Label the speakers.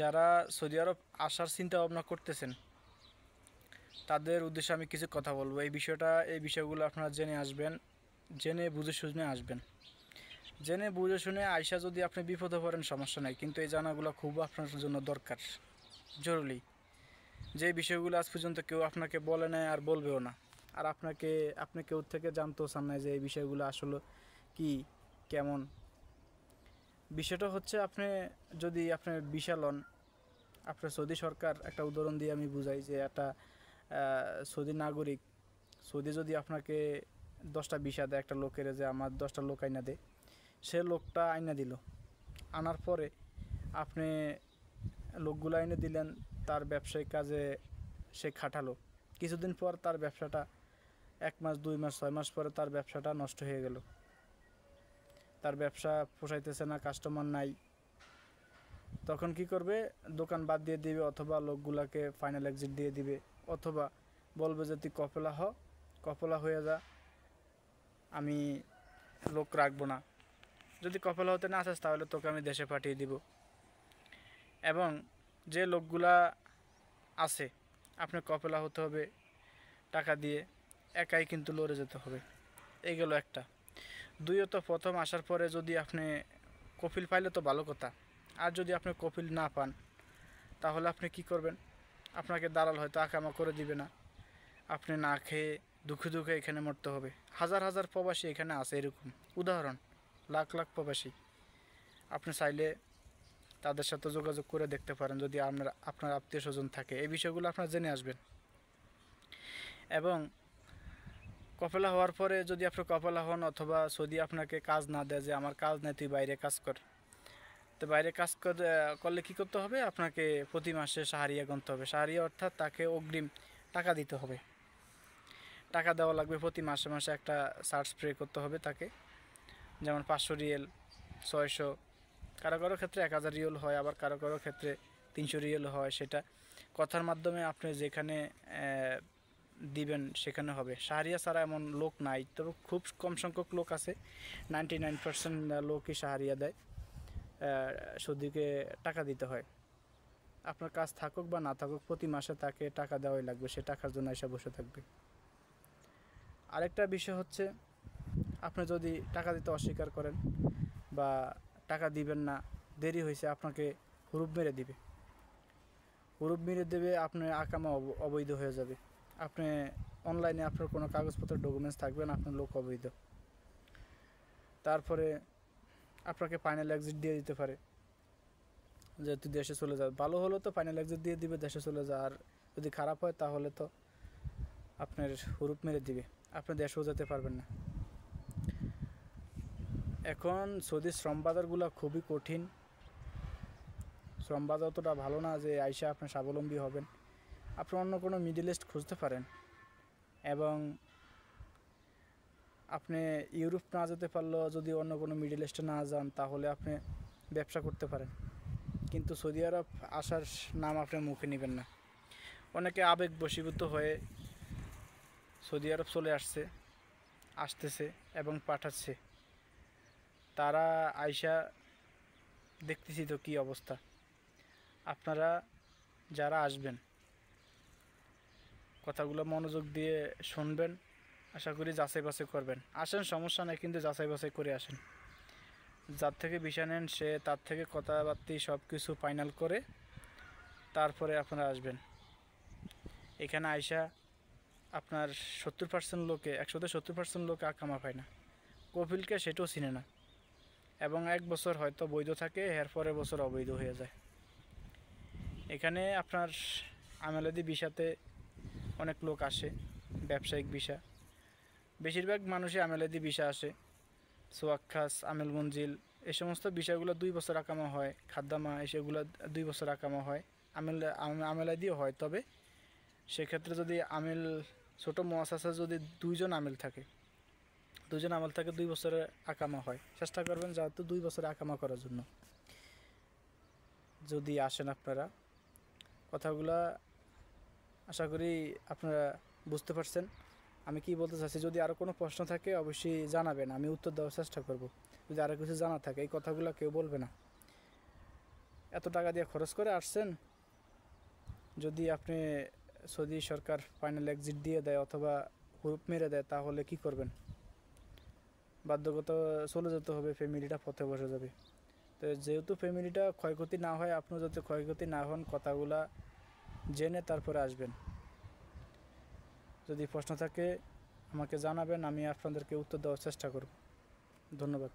Speaker 1: যারা সৌদি আরব আসার চিন্তা ভাবনা করতেছেন তাদের উদ্দেশ্যে আমি কিছু কথা বলবো। এই বিষয়গুলো আপনারা জেনে আসবেন, জেনে বুঝে শুনে আসবেন। জেনে বুঝে শুনে আইসা যদি আপনি বিপদে পড়েন সমস্যা নাই, কিন্তু এই জানাগুলো খুব আপনার জন্য দরকার, জরুরি। যে বিষয়গুলো আজ পর্যন্ত কেউ আপনাকে বলে নাই আর বলবেও না, আর আপনি কেউ থেকে জানতেও চান না যে এই বিষয়গুলো আসলে কি, কেমন। বিষয়টা হচ্ছে আপনি বিশাল হন, আপনার সৌদি সরকার, একটা উদাহরণ দিয়ে আমি বুঝাই যে একটা সৌদি নাগরিক, সৌদি যদি আপনাকে 10টা ভিসা দেয় একটা লোকের, যে আমার 10টা লোক আইনা দেয়, সে লোকটা আইনা দিল, আনার পরে আপনি লোকগুলো আইনে দিলেন, তার ব্যবসায়িক কাজে সে খাটালো, কিছুদিন পর তার ব্যবসাটা 1 মাস 2 মাস 6 মাস পরে তার ব্যবসাটা নষ্ট হয়ে গেল, তার ব্যবসা পোষাইতেছে না, কাস্টমার নাই। তখন কি করবে? দোকান বাদ দিয়ে দিবে, অথবা লোকগুলাকে ফাইনাল এক্সিট দিয়ে দিবে, অথবা বলবে যে তুই কপলা হয়ে যা, আমি লোক রাখবো না। যদি কপলা হতে না আসিস তাহলে তোকে আমি দেশে পাঠিয়ে দিব। এবং যে লোকগুলা আছে, আপনি কপলা হতে হবে টাকা দিয়ে, একাই কিন্তু লড়ে যেতে হবে। এই গেল একটা। দ্বিতীয়ত, প্রথম আসার পরে যদি আপনি কপিল পাইলে তো ভালো কথা, আর যদি আপনি কপিল না পান তাহলে আপনি কি করবেন? আপনাকে দালাল হয়তো আকামা করে দিবে না, আপনি না খেয়ে দুঃখে দুঃখে এখানে মরতে হবে। হাজার হাজার প্রবাসী এখানে আছে, এরকম উদাহরণ, লাখ লাখ প্রবাসী। আপনি চাইলে তাদের সাথে যোগাযোগ করে দেখতে পারেন, যদি আপনার আত্মীয় স্বজন থাকে। এই বিষয়গুলো আপনারা জেনে আসবেন। এবং কপলা হওয়ার পরে যদি আপনি কপলা হন, অথবা সৌদি আপনাকে কাজ না দেয়, যে আমার কাজ নেই তুই বাইরে কাজ কর, তো বাইরে কাজ করলে কী করতে হবে? আপনাকে প্রতি মাসে সাহারিয়া গুনতে হবে। সাহারিয়া অর্থাৎ তাকে অগ্রিম টাকা দিতে হবে, টাকা দেওয়া লাগবে। প্রতি মাসে মাসে একটা সার্চ স্প্রে করতে হবে তাকে, যেমন 500 রিয়েল, 600, কারো কারো ক্ষেত্রে 1000 রিয়েল হয়, আবার কারো কারো ক্ষেত্রে 300 রিয়েল হয়। সেটা কথার মাধ্যমে আপনি যেখানে দিবেন সেখানে হবে। সাহারিয়া ছাড়া এমন লোক নাই, তবে খুব কম সংখ্যক লোক আছে, 99% লোকই সাহারিয়া দেয়। সৌদিকে টাকা দিতে হয়, আপনার কাজ থাকুক বা না থাকুক, প্রতি মাসে তাকে টাকা দেওয়াই লাগবে, সে টাকার জন্য এসে বসে থাকবে। আরেকটা বিষয় হচ্ছে, আপনি যদি টাকা দিতে অস্বীকার করেন বা টাকা দিবেন না, দেরি হয়েছে, আপনাকে হুরুপ মেরে দেবে, আপনার আকামা অবৈধ হয়ে যাবে। আপনি অনলাইনে আপনার কোনো কাগজপত্র ডকুমেন্টস থাকবে না, আপনার লোক অবৈধ। তারপরে আপনাকে ফাইনাল এক্সিট দিয়ে দিতে পারে, যে তুই দেশে চলে যা। ভালো হলো তো ফাইনাল এক্সিট দিয়ে দিবে, দেশে চলে যা। আর যদি খারাপ হয় তাহলে তো আপনার হুরুপ মেরে দিবে, আপনি দেশেও যেতে পারবেন না। এখন সৌদির শ্রম বাজারগুলো খুবই কঠিন, শ্রম বাজার অতটা ভালো না যে আইসা আপনি স্বাবলম্বী হবেন। আপনি অন্য কোনো মিডল ইস্ট খুঁজতে পারেন, এবং আপনি ইউরোপ না যেতে পারলেও যদি অন্য কোনো মিডল ইস্টে না যান তাহলে আপনি ব্যবসা করতে পারেন, কিন্তু সৌদি আরব আসার নাম আপনি মুখে নেবেন না। অনেকে আবেগ বশীভূত হয়ে সৌদি আরব চলে আসতেছে এবং পাঠাচ্ছে। তারা আইসা দেখতেছি তো কী অবস্থা। আপনারা যারা আসবেন কথাগুলো মনোযোগ দিয়ে শুনবেন, আশা করি যাচাই বাছাই করবেন। আসেন, সমস্যা নেই, কিন্তু যাচাই বাছাই করে আসেন। যার থেকে ভিসা নেন সে তার থেকে কথাবার্তা সব কিছু ফাইনাল করে তারপরে আপনারা আসবেন। এখানে আইসা আপনার 70% লোকে, 170% লোকে আকামা পায় না, কপিলকে সেটাও চিনে না, এবং 1 বছর হয়তো বৈধ থাকে, এর পরের বছর অবৈধ হয়ে যায়। এখানে আপনার আমেলাদি ভিসাতে অনেক লোক আসে, ব্যবসায়িক ভিসা। বেশিরভাগ মানুষই আমেলাদি ভিসা আসে, সোয়াক্খাস, আমেল মঞ্জিল, এই সমস্ত বিষয়গুলো 2 বছর আকামা হয়। খাদ্দামা এসেগুলো 2 বছর আকামা হয়। আমেলাদিও হয়, তবে সেক্ষেত্রে যদি ছোটো মুআসাসা যদি 2 জন আমেল থাকে, 2 বছরে আকামা হয়। চেষ্টা করবেন যেহেতু 2 বছরে আকামা করার জন্য। যদি আসেন আপনারা, কথাগুলা আশা করি আপনারা বুঝতে পারছেন আমি কি বলতে চাচ্ছি। যদি আরও কোনো প্রশ্ন থাকে অবশ্যই জানাবেন, আমি উত্তর দেওয়ার চেষ্টা করব। যদি আরও কিছু জানা থাকে, এই কথাগুলো কেউ বলবে না। এত টাকা দিয়ে খরচ করে আসছেন, যদি আপনি সৌদি সরকার ফাইনাল এক্সিট দিয়ে দেয় অথবা হুরুপ মেরে দেয়, তাহলে কি করবেন? বাধ্যগত চলে যেতে হবে, ফ্যামিলিটা পথে বসে যাবে। তো যেহেতু ফ্যামিলিটা ক্ষয়ক্ষতি না হয়, আপনিও যাতে ক্ষয়ক্ষতি না হন, কথাগুলা জেনে তারপরে আসবেন। যদি প্রশ্ন থাকে আমাকে জানাবেন, আমি আপনাদেরকে উত্তর দেওয়ার চেষ্টা করব। ধন্যবাদ।